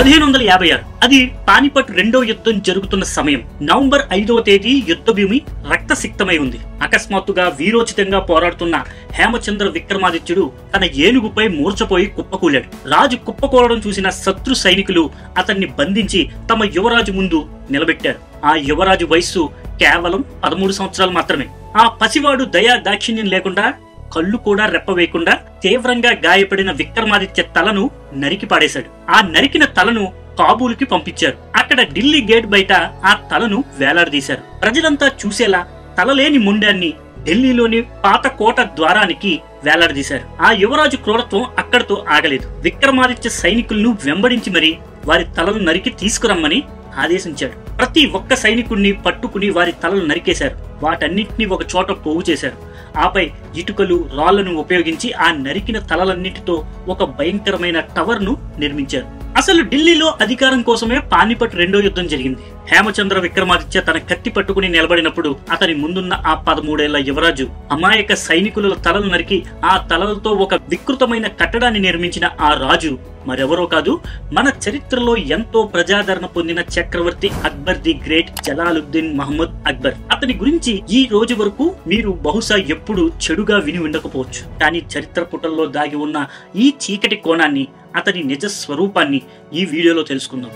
1556 అది పానిపట్ రెండో యుద్ధం జరుగుతున్న సమయం. నవంబర్ 5వ తేదీ యుద్ధ భూమి రక్తసిక్తమై ఉంది. అకస్మాత్తుగా వీరోచితంగా పోరాడుతున్న హేమచంద్ర విక్రమాదిత్యుడు తన ఏనుగుపై మూర్ఛపోయి కుప్పకూలాడు. రాజు కుప్పకూలడం చూసిన శత్రు సైనికులు అతన్ని బంధించి తమ యువరాజు ముందు నిలబెట్టారు. ఆ యువరాజు వయస్సు కేవలం 13 సంవత్సరాలు మాత్రమే. ఆ పసివాడు దయా దాక్షిణ్యం లేకుండా, కళ్ళు కూడా రెప్పవేయకుండా తీవ్రంగా గాయపడిన విక్రమాదిత్య తలను నరికి పాడేశాడు. ఆ నరికిన తలను కాబూలుకి పంపించారు. అక్కడ ఢిల్లీ గేట్ బయట ఆ తలను వేలాడదీశారు. ప్రజలంతా చూసేలా తలలేని మొండాన్ని ఢిల్లీలోని పాత కోట ద్వారానికి వేలాడదీశారు. ఆ యువరాజు క్రూరత్వం అక్కడితో ఆగలేదు. విక్రమాదిత్య సైనికులను వెంబడించి మరీ వారి తలను నరికి తీసుకురమ్మని ఆదేశించాడు. ప్రతి ఒక్క సైనికుడిని పట్టుకుని వారి తలలు నరికేశారు. వాటన్నింటినీ ఒక చోట పోగు చేశారు. ఆపై ఇటుకలు, రాళ్లను ఉపయోగించి ఆ నరికిన తలలన్నిటితో ఒక భయంకరమైన టవర్ ను నిర్మించారు. అసలు ఢిల్లీలో అధికారం కోసమే పానిపట్ రెండో యుద్ధం జరిగింది. హేమచంద్ర విక్రమాదిత్య తన కత్తి పట్టుకుని నిలబడినప్పుడు అతని ముందున్న ఆ 13 ఏళ్ల యువరాజు అమాయక సైనికుల తలలు నరికి ఆ తలలతో ఒక వికృతమైన కట్టడాన్ని నిర్మించిన ఆ రాజు మరెవరో కాదు, మన చరిత్రలో ఎంతో ప్రజాదరణ పొందిన చక్రవర్తి అక్బర్ ది గ్రేట్ జలాలుద్దీన్ మహమ్మద్ అక్బర్. అతని గురించి ఈ రోజు వరకు మీరు బహుశా ఎప్పుడు చెడుగా విని ఉండకపోవచ్చు. కానీ చరిత్ర పుటల్లో దాగి ఉన్న ఈ చీకటి కోణాన్ని, అతని నిజ స్వరూపాన్ని ఈ వీడియోలో తెలుసుకుందాం.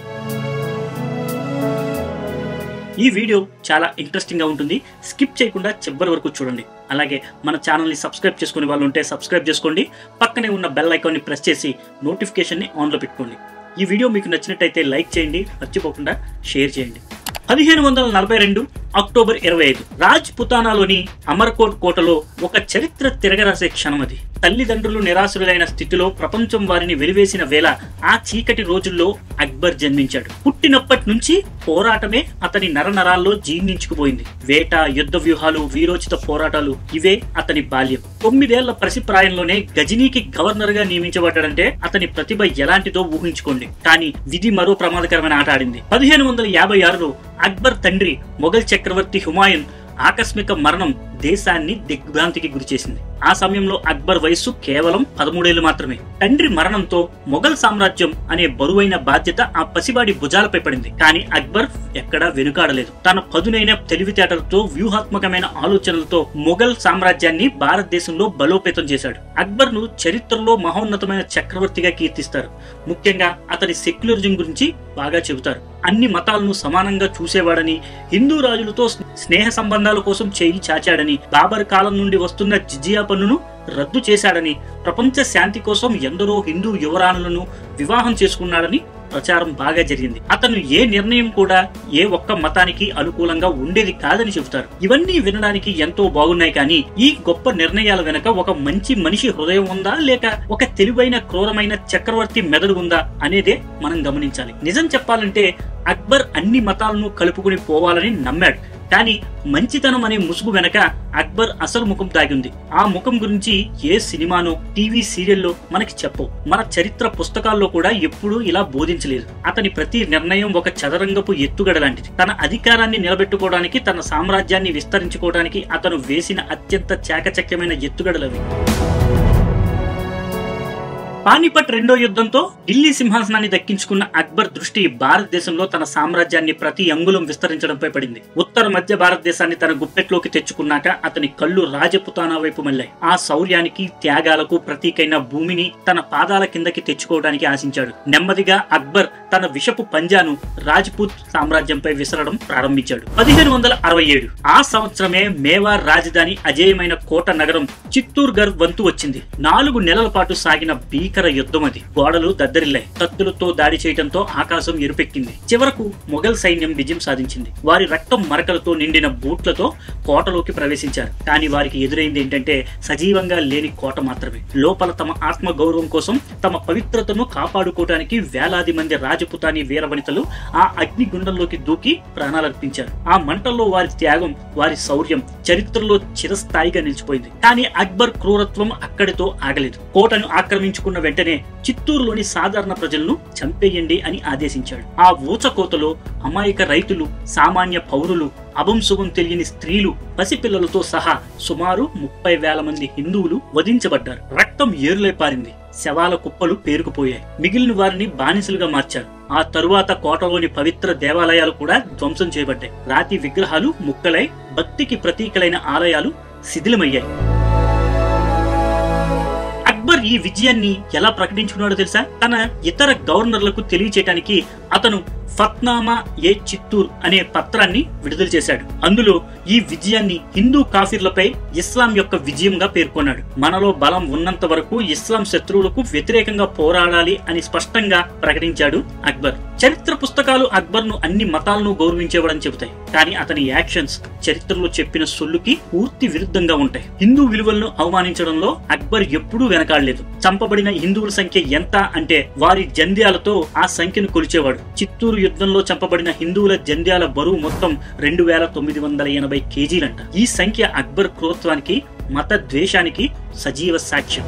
ఈ వీడియో చాలా ఇంట్రెస్టింగ్ గా ఉంటుంది. స్కిప్ చేయకుండా చివరి వరకు చూడండి. అలాగే మన ఛానల్ ని సబ్స్క్రైబ్ చేసుకునే వాళ్ళు ఉంటే సబ్స్క్రైబ్ చేసుకోండి. పక్కనే ఉన్న బెల్ ఐకాన్ ని ప్రెస్ చేసి నోటిఫికేషన్ ని ఆన్ లో పెట్టుకోండి. ఈ వీడియో మీకు నచ్చినట్టయితే లైక్ చేయండి, మర్చిపోకుండా షేర్ చేయండి. 1542 అక్టోబర్ 25 రాజ్పుతానాలోని అమర్కోట్ కోటలో ఒక చరిత్ర తిరగరాసే క్షణం అది. తల్లిదండ్రులు నిరాశ్రులైన స్థితిలో ప్రపంచం వారిని వెలివేసిన వేళ ఆ చీకటి రోజుల్లో అక్బర్ జన్మించాడు. పుట్టినప్పటి నుంచి పోరాటమే అతని నరనరాల్లో జీర్ణించుకుపోయింది. వేట, యుద్ధ వ్యూహాలు, వీరోచిత పోరాటాలు ఇవే అతని బాల్యం. 9 ఏళ్ల పసిప్రాయంలోనే గజనీకి గవర్నర్ గా నియమించబడ్డాడంటే అతని ప్రతిభ ఎలాంటిదో ఊహించుకోండి. కానీ విధి మరో ప్రమాదకరమైన ఆట ఆడింది. 1556లో అక్బర్ తండ్రి మొఘల్ చక్రవర్తి హుమాయూన్ ఆకస్మిక మరణం దేశాన్ని దిగ్భ్రాంతికి గురిచేసింది. ఆ సమయంలో అక్బర్ వయస్సు కేవలం 13 ఏళ్లు మాత్రమే. తండ్రి మరణంతో మొఘల్ సామ్రాజ్యం అనే బరువైన బాధ్యత ఆ పసివాడి భుజాలపై పడింది. కానీ అక్బర్ ఎక్కడా వెనుకాడలేదు. తన పదునైన తెలివితేటలతో, వ్యూహాత్మకమైన ఆలోచనలతో మొఘల్ సామ్రాజ్యాన్ని భారతదేశంలో బలోపేతం చేశాడు. అక్బర్ ను చరిత్రలో మహోన్నతమైన చక్రవర్తిగా కీర్తిస్తారు. ముఖ్యంగా అతని సెక్యులరిజం గురించి బాగా చెబుతారు. అన్ని మతాలను సమానంగా చూసేవాడని, హిందూ రాజులతో స్నేహ సంబంధాల కోసం చేయి చాచాడని, బాబర్ కాలం నుండి వస్తున్న జిజియా పన్నును రద్దు చేశాడని, ప్రపంచ శాంతి కోసం ఎందరో హిందూ యువరాణులను వివాహం చేసుకున్నాడని ప్రచారం బాగా జరిగింది. అతను ఏ నిర్ణయం కూడా ఏ ఒక్క మతానికి అనుకూలంగా ఉండేది కాదని చెబుతారు. ఇవన్నీ వినడానికి ఎంతో బాగున్నాయి. కానీ ఈ గొప్ప నిర్ణయాల వెనక ఒక మంచి మనిషి హృదయం ఉందా, లేక ఒక తెలివైన క్రూరమైన చక్రవర్తి మెదడు ఉందా అనేదే మనం గమనించాలి. నిజం చెప్పాలంటే అక్బర్ అన్ని మతాలను కలుపుకుని పోవాలని నమ్మాడు. కానీ మంచితనం అనే ముసుగు వెనక అక్బర్ అసలు ముఖం దాగింది. ఆ ముఖం గురించి ఏ సినిమానో, టీవీ సీరియల్లో మనకి చెప్పవు. మన చరిత్ర పుస్తకాల్లో కూడా ఎప్పుడూ ఇలా బోధించలేదు. అతని ప్రతి నిర్ణయం ఒక చదరంగపు ఎత్తుగడ లాంటిది. తన అధికారాన్ని నిలబెట్టుకోవడానికి, తన సామ్రాజ్యాన్ని విస్తరించుకోవడానికి అతను వేసిన అత్యంత చాకచక్యమైన ఎత్తుగడలవి. పానిపట్ రెండో యుద్ధంతో ఢిల్లీ సింహాసనాన్ని దక్కించుకున్న అక్బర్ దృష్టి భారతదేశంలో తన సామ్రాజ్యాన్ని ప్రతి అంగుళం విస్తరించడంపై పడింది. ఉత్తర మధ్య భారతదేశాన్ని తన గుప్పెట్లోకి తెచ్చుకున్నాక అతని కళ్ళు రాజపుతానా వైపు మళ్ళాయి. ఆ శౌర్యానికి, త్యాగాలకు ప్రతీకైన భూమిని తన పాదాల కిందకి తెచ్చుకోవడానికి ఆశించాడు. నెమ్మదిగా అక్బర్ తన విషపు పంజాను రాజ్పూత్ సామ్రాజ్యంపై విసరడం ప్రారంభించాడు. 1567 ఆ సంవత్సరమే మేవార్ రాజధాని అజేయమైన కోట నగరం చిత్తూర్గర్ వంతు వచ్చింది. 4 నెలల పాటు సాగిన భీకర యుద్ధం అది. గోడలు దద్దరిల్లాయి. కత్తులతో దాడి చేయడంతో ఆకాశం ఎరుపెక్కింది. చివరకు మొఘల్ సైన్యం విజయం సాధించింది. వారి రక్తం మరకలతో నిండిన బూట్లతో కోటలోకి ప్రవేశించారు. కానీ వారికి ఎదురైంది ఏంటంటే సజీవంగా లేని కోట మాత్రమే. లోపల తమ ఆత్మ గౌరవం కోసం, తమ పవిత్రతను కాపాడుకోవడానికి వేలాది మంది రాజపుతాని వీరవనితలు ఆ అగ్నిగుండంలోకి దూకి ప్రాణాలర్పించారు. ఆ మంటల్లో వారి త్యాగం, వారి శౌర్యం చరిత్రలో చిరస్థాయిగా నిలిచిపోయింది. కానీ అక్బర్ క్రూరత్వం అక్కడితో ఆగలేదు. కోటను ఆక్రమించుకున్న వెంటనే చిత్తూరులోని సాధారణ ప్రజలను చంపేయండి అని ఆదేశించాడు. ఆ ఊచకోతలో అమాయక రైతులు, సామాన్య పౌరులు, అభంశుభం తెలియని స్త్రీలు, పసిపిల్లలతో సహా సుమారు 30,000 మంది హిందువులు వధించబడ్డారు. రక్తం ఏరులై పారింది. శవాల కుప్పలు పేరుకుపోయాయి. మిగిలిన వారిని బానిసలుగా మార్చారు. ఆ తరువాత కోటలోని పవిత్ర దేవాలయాలు కూడా ధ్వంసం చేయబడ్డాయి. రాతి విగ్రహాలు ముక్కలై భక్తికి ప్రతీకలైన ఆలయాలు శిథిలమయ్యాయి. అక్బర్ ఈ విజయాన్ని ఎలా ప్రకటించుకున్నాడో తెలుసా? తన ఇతర గవర్నర్లకు తెలియచేయడానికి అతను ఫత్నామా ఏ చిత్తూర్ అనే పత్రాన్ని విడుదల చేశాడు. అందులో ఈ విజయాన్ని హిందూ కాఫీర్లపై ఇస్లాం యొక్క విజయంగా పేర్కొన్నాడు. మనలో బలం ఉన్నంత వరకు ఇస్లాం శత్రువులకు వ్యతిరేకంగా పోరాడాలి అని స్పష్టంగా ప్రకటించాడు అక్బర్. చరిత్ర పుస్తకాలు అక్బర్ ను అన్ని మతాలను గౌరవించేవాడని చెబుతాయి, కానీ అతని యాక్షన్స్ చరిత్రలో చెప్పిన సొల్లుకి పూర్తి విరుద్ధంగా ఉంటాయి. హిందూ విలువలను అవమానించడంలో అక్బర్ ఎప్పుడూ వెనకాడలేదు. చంపబడిన హిందువుల సంఖ్య ఎంత అంటే వారి జంధ్యాలతో ఆ సంఖ్యను కొలిచేవాడు. చిత్తూరు యుద్ధంలో చంపబడిన హిందువుల జంధ్యాల బరువు మొత్తం 2980 కేజీలంట. ఈ సంఖ్య అక్బర్ క్రూరత్వానికి, మత ద్వేషానికి సజీవ సాక్ష్యం.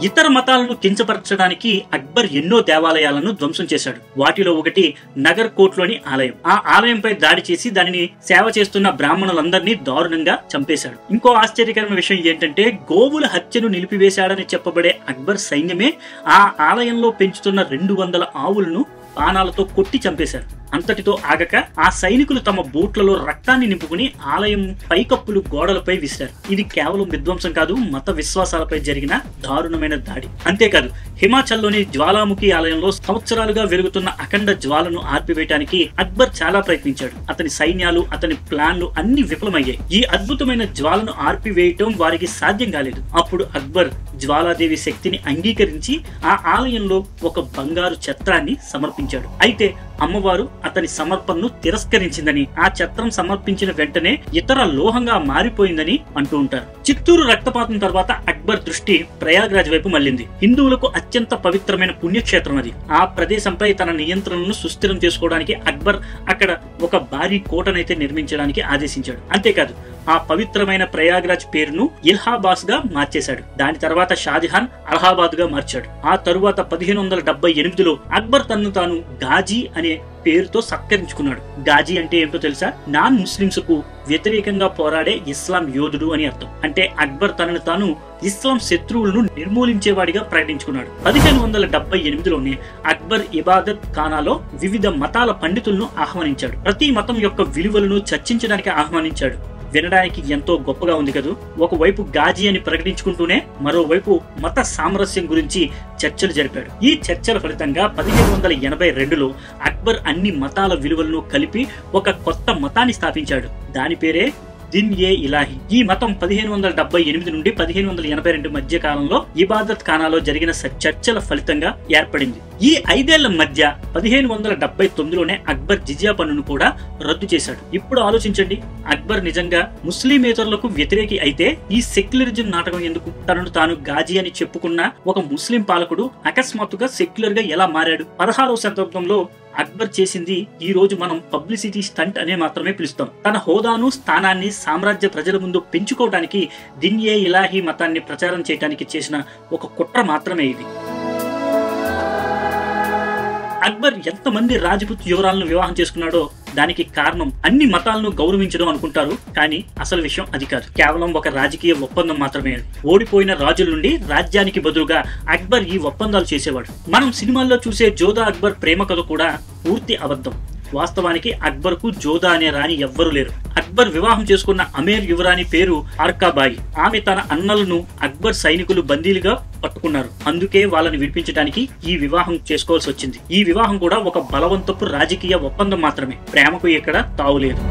ఇతర మతాలను కించపరచడానికి అక్బర్ ఎన్నో దేవాలయాలను ధ్వంసం చేశాడు. వాటిలో ఒకటి నగర్ కోట్లోని ఆలయం. ఆ ఆలయంపై దాడి చేసి దానిని సేవ చేస్తున్న బ్రాహ్మణులందరినీ దారుణంగా చంపేశాడు. ఇంకో ఆశ్చర్యకరమైన విషయం ఏంటంటే, గోవుల హత్యను నిలిపివేశాడని చెప్పబడే అక్బర్ సైన్యమే ఆ ఆలయంలో పెంచుతున్న 200 ఆవులను బాణాలతో కొట్టి చంపేశారు. అంతటితో ఆగక ఆ సైనికులు తమ బూట్లలో రక్తాన్ని నింపుకుని ఆలయం పైకప్పులు గోడలపై విసిరారు. ఇది కేవలం విధ్వంసం కాదు, మత విశ్వాసాలపై జరిగిన దారుణమైన దాడి. అంతేకాదు, హిమాచల్లోని జ్వాలాముఖి ఆలయంలో సంవత్సరాలుగా వెలుగుతున్న అఖండ జ్వాలను ఆర్పివేయడానికి అక్బర్ చాలా ప్రయత్నించాడు. అతని సైన్యాలు, అతని ప్లాన్లు అన్ని విఫలమయ్యాయి. ఈ అద్భుతమైన జ్వాలను ఆర్పివేయటం వారికి సాధ్యం కాలేదు. అప్పుడు అక్బర్ జ్వాలాదేవి శక్తిని అంగీకరించి ఆ ఆలయంలో ఒక బంగారు ఛత్రాన్ని సమర్పించాడు. అయితే అమ్మవారు అతని సమర్పణను తిరస్కరించిందని, ఆ ఛత్రం సమర్పించిన వెంటనే ఇతర లోహంగా మారిపోయిందని అంటూ ఉంటారు. చిత్తూరు రక్తపాతం తర్వాత అక్బర్ దృష్టి ప్రయాగ్రాజ్ వైపు మళ్లింది. హిందువులకు అత్యంత పవిత్రమైన పుణ్యక్షేత్రం అది. ఆ ప్రదేశంపై తన నియంత్రణను సుస్థిరం చేసుకోవడానికి అక్బర్ అక్కడ ఒక భారీ కోటనైతే నిర్మించడానికి ఆదేశించాడు. అంతేకాదు, ఆ పవిత్రమైన ప్రయాగ్రాజ్ పేరును ఇల్హాబాస్ గా మార్చేశాడు. దాని తర్వాత షాజహాన్ అలహాబాద్ గా మార్చాడు. ఆ తరువాత 1578లో అక్బర్ తనను తాను గాజీ అనే పేరుతో సత్కరించుకున్నాడు. గాజీ అంటే ఏంటో తెలుసా? నాన్ ముస్లింస్ కు వ్యతిరేకంగా పోరాడే ఇస్లాం యోధుడు అని అర్థం. అంటే అక్బర్ తనను తాను ఇస్లాం శత్రువులను నిర్మూలించేవాడిగా ప్రకటించుకున్నాడు. 1578లోనే అక్బర్ ఇబాదత్ ఖానాలో వివిధ మతాల పండితులను ఆహ్వానించాడు. ప్రతి మతం యొక్క విలువలను చర్చించడానికి ఆహ్వానించాడు. వినడానికి ఎంతో గొప్పగా ఉంది కదూ. ఒకవైపు గాజీ అని ప్రకటించుకుంటూనే మరోవైపు మత సామరస్యం గురించి చర్చలు జరిపాడు. ఈ చర్చల ఫలితంగా 1582లో అక్బర్ అన్ని మతాల విలువలను కలిపి ఒక కొత్త మతాన్ని స్థాపించాడు. దాని పేరే దిన్ ఏ ఇలాహి. ఈ మతం 1578 నుండి 1582 మధ్య కాలంలో ఇబాదత్ ఖానాలో జరిగిన చర్చల ఫలితంగా ఏర్పడింది. ఈ 5 ఏళ్ల మధ్య 1579లోనే అక్బర్ జిజియా పన్నును కూడా రద్దు చేశాడు. ఇప్పుడు ఆలోచించండి, అక్బర్ నిజంగా ముస్లిమేతరులకు వ్యతిరేకి అయితే ఈ సెక్యులరిజం నాటకం ఎందుకు? తనను తాను గాజీ అని చెప్పుకున్న ఒక ముస్లిం పాలకుడు అకస్మాత్తుగా సెక్యులర్ గా ఎలా మారాడు? 16వ శతాబ్దంలో అక్బర్ చేసింది ఈ రోజు మనం పబ్లిసిటీ స్టంట్ అనే మాత్రమే పిలుస్తాం. తన హోదాను, స్థానాన్ని సామ్రాజ్య ప్రజల ముందు పెంచుకోవడానికి దిన్ ఏ ఇలాహీ మతాన్ని ప్రచారం చేయడానికి చేసిన ఒక కుట్ర మాత్రమే ఇది. అక్బర్ ఎంతమంది రాజపుత్ యువరాలను వివాహం చేసుకున్నాడో దానికి కారణం అన్ని మతాలను గౌరవించడం అనుకుంటారు, కానీ అసలు విషయం అది కాదు. కేవలం ఒక రాజకీయ ఒప్పందం మాత్రమే అది. ఓడిపోయిన రాజుల నుండి రాజ్యానికి బదులుగా అక్బర్ ఈ ఒప్పందాలు చేసేవాడు. మనం సినిమాల్లో చూసే జోధా అక్బర్ ప్రేమ కథ కూడా పూర్తి అబద్ధం. వాస్తవానికి అక్బర్ కు జోధా అనే రాణి ఎవ్వరూ లేరు. అక్బర్ వివాహం చేసుకున్న అమేర్ యువరాణి పేరు అర్కాబాయి. ఆమె తన అన్నలను అక్బర్ సైనికులు బందీలుగా పట్టుకున్నారు. అందుకే వాళ్ళని విడిపించడానికి ఈ వివాహం చేసుకోవాల్సి వచ్చింది. ఈ వివాహం కూడా ఒక బలవంతపు రాజకీయ ఒప్పందం మాత్రమే. ప్రేమకు ఇక్కడ తావులేదు.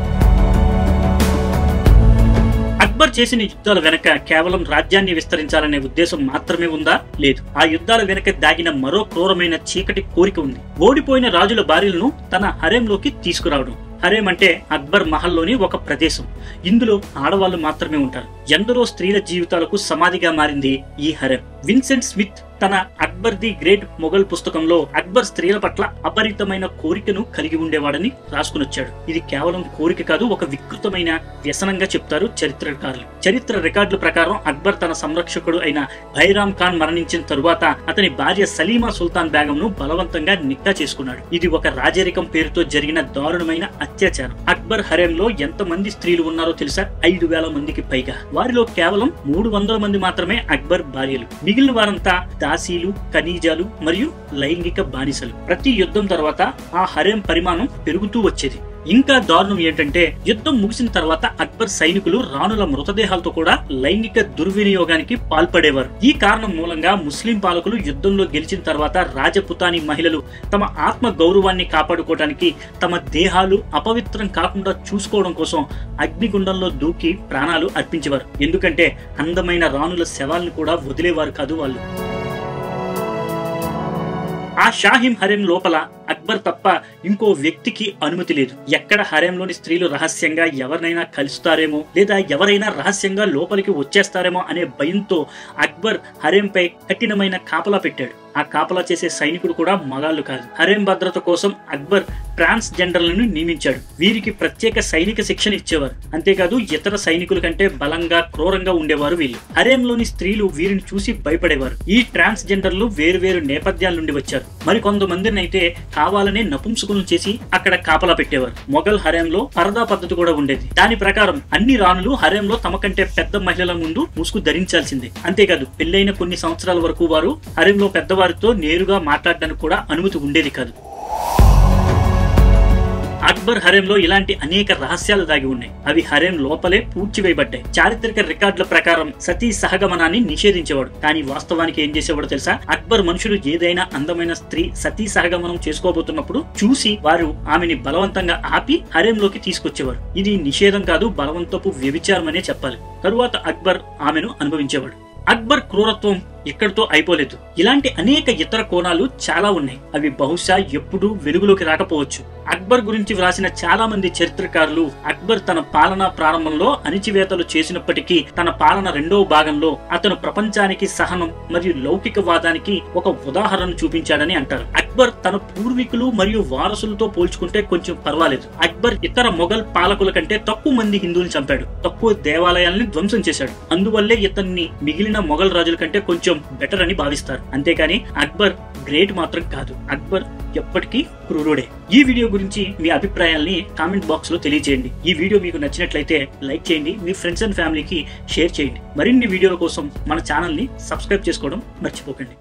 అక్బర్ చేసిన యుద్ధాల వెనక కేవలం రాజ్యాన్ని విస్తరించాలనే ఉద్దేశం మాత్రమే ఉందా? లేదు. ఆ యుద్ధాల వెనక దాగిన మరో క్రూరమైన చీకటి కోరిక ఉంది. ఓడిపోయిన రాజుల భార్యలను తన హరెంలోకి తీసుకురావడం. హరేం అంటే అక్బర్ మహల్లోని ఒక ప్రదేశం. ఇందులో ఆడవాళ్లు మాత్రమే ఉంటారు. ఎందరో స్త్రీల జీవితాలకు సమాధిగా మారింది ఈ హరెం. విన్సెంట్ స్మిత్ తన అక్బర్ ది గ్రేట్ మొఘల్ పుస్తకంలో అక్బర్ స్త్రీల పట్ల అపరితమైన కోరికను కలిగి ఉండేవాడని రాసుకునొచ్చాడు. ఇది కేవలం కోరిక కాదు, ఒక వికృతమైన వ్యసనంగా చెప్తారు చరిత్రకారులు. చరిత్ర రికార్డుల ప్రకారం అక్బర్ తన సంరక్షకుడు అయిన భైరామ్ ఖాన్ మరణించిన తరువాత అతని భార్య సలీమా సుల్తాన్ బేగంను బలవంతంగా నిక్కా చేసుకున్నాడు. ఇది ఒక రాజరికం పేరుతో జరిగిన దారుణమైన అత్యాచారం. అక్బర్ హరెంలో ఎంతమంది స్త్రీలు ఉన్నారో తెలుసా? 5000 మందికి పైగా. వారిలో కేవలం 300 మంది మాత్రమే అక్బర్ భార్యలు. మిగిలిన వారంతా దాసీలు, ఖనీజాలు మరియు లైంగిక బానిసలు. ప్రతి యుద్ధం తర్వాత ఆ హరెం పరిమాణం పెరుగుతూ వచ్చేది. ఇంకా దారుణం ఏంటంటే యుద్ధం ముగిసిన తర్వాత అక్బర్ సైనికులు రాణుల మృతదేహాలతో కూడా లైంగిక దుర్వినియోగానికి పాల్పడేవారు. ఈ కారణం మూలంగా ముస్లిం పాలకులు యుద్ధంలో గెలిచిన తర్వాత రాజపుతాని మహిళలు తమ ఆత్మ గౌరవాన్ని కాపాడుకోవడానికి తమ దేహాలు అపవిత్రం కాకుండా చూసుకోవడం కోసం అగ్నిగుండంలో దూకి ప్రాణాలు అర్పించేవారు. ఎందుకంటే అందమైన రాణుల శవాలను కూడా వదిలేవారు కాదు వాళ్ళు. ఆ షాహీం హరెం లోపల అక్బర్ తప్ప ఇంకో వ్యక్తికి అనుమతి లేదు. ఎక్కడ హరెంలోని స్త్రీలు రహస్యంగా ఎవరినైనా కలుస్తారేమో లేదా ఎవరైనా రహస్యంగా లోపలికి వచ్చేస్తారేమో అనే భయంతో అక్బర్ హరెంపై కఠినమైన కాపలా పెట్టాడు. ఆ కాపలా చేసే సైనికుడు కూడా మగాళ్ళు కాదు. హరెం భద్రత కోసం అక్బర్ ట్రాన్స్జెండర్లను నియమించాడు. వీరికి ప్రత్యేక సైనిక శిక్షణ ఇచ్చేవారు. అంతేకాదు ఇతర సైనికుల కంటే బలంగా క్రూరంగా ఉండేవారు వీళ్ళు. హరెంలోని స్త్రీలు వీరిని చూసి భయపడేవారు. ఈ ట్రాన్స్జెండర్లు వేరు నేపథ్యాల నుండి వచ్చారు. మరి కొంతమందిని అయితే కావాలనే నపుంసకులను చేసి అక్కడ కాపలా పెట్టేవారు. మొఘల్ హరెంలో పరదా పద్ధతి కూడా ఉండేది. దాని ప్రకారం అన్ని రాణులు హరెంలో తమ కంటే పెద్ద మహిళల ముందు ముసుగు ధరించాల్సిందే. అంతేకాదు పెళ్లైన కొన్ని సంవత్సరాల వరకు వారు హరెంలో పెద్దవారితో నేరుగా మాట్లాడడానికి కూడా అనుమతి ఉండేది కాదు. అక్బర్ హరెంలో ఇలాంటి అనేక రహస్యాలు దాగి ఉన్నాయి. అవి హరెం లోపలే పూడ్చివేయబడ్డాయి. చారిత్రక రికార్డుల ప్రకారం సతీ సహగమనాన్ని నిషేధించేవాడు. కానీ వాస్తవానికి ఏం చేసేవాడు తెలుసా? అక్బర్ మనుషులు ఏదైనా అందమైన స్త్రీ సతీ సహగమనం చేసుకోబోతున్నప్పుడు చూసి వారు ఆమెని బలవంతంగా ఆపి హరెంలోకి తీసుకొచ్చేవారు. ఇది నిషేధం కాదు, బలవంతపు వ్యభిచారం అనే చెప్పాలి. తరువాత అక్బర్ ఆమెను అనుభవించేవాడు. అక్బర్ క్రూరత్వం ఇక్కడితో అయిపోలేదు. ఇలాంటి అనేక ఇతర కోణాలు చాలా ఉన్నాయి. అవి బహుశా ఎప్పుడూ వెలుగులోకి రాకపోవచ్చు. అక్బర్ గురించి వ్రాసిన చాలా మంది చరిత్రకారులు అక్బర్ తన పాలనా ప్రారంభంలో అణిచివేతలు చేసినప్పటికీ తన పాలన రెండవ భాగంలో అతను ప్రపంచానికి సహనం మరియు లౌకికవాదానికి ఒక ఉదాహరణ చూపించాడని అంటారు. అక్బర్ తన పూర్వీకులు మరియు వారసులతో పోల్చుకుంటే కొంచెం పర్వాలేదు. అక్బర్ ఇతర మొఘల్ పాలకుల కంటే తక్కువ మంది హిందువులు చంపాడు, తక్కువ దేవాలయాల్ని ధ్వంసం చేశాడు. అందువల్లే ఇతన్ని మిగిలిన మొఘల్ రాజుల కంటే కొంచెం బెటర్ అని భావిస్తారు. అంతేకాని అక్బర్ గ్రేట్ మాత్రం కాదు. అక్బర్ ఎప్పటికీ క్రూరుడే. ఈ వీడియో గురించి మీ అభిప్రాయాల్ని కామెంట్ బాక్స్ లో తెలియజేయండి. ఈ వీడియో మీకు నచ్చినట్లయితే లైక్ చేయండి, మీ ఫ్రెండ్స్ అండ్ ఫ్యామిలీకి షేర్ చేయండి. మరిన్ని వీడియోల కోసం మన ఛానల్ ని సబ్స్క్రైబ్ చేసుకోవడం మర్చిపోకండి.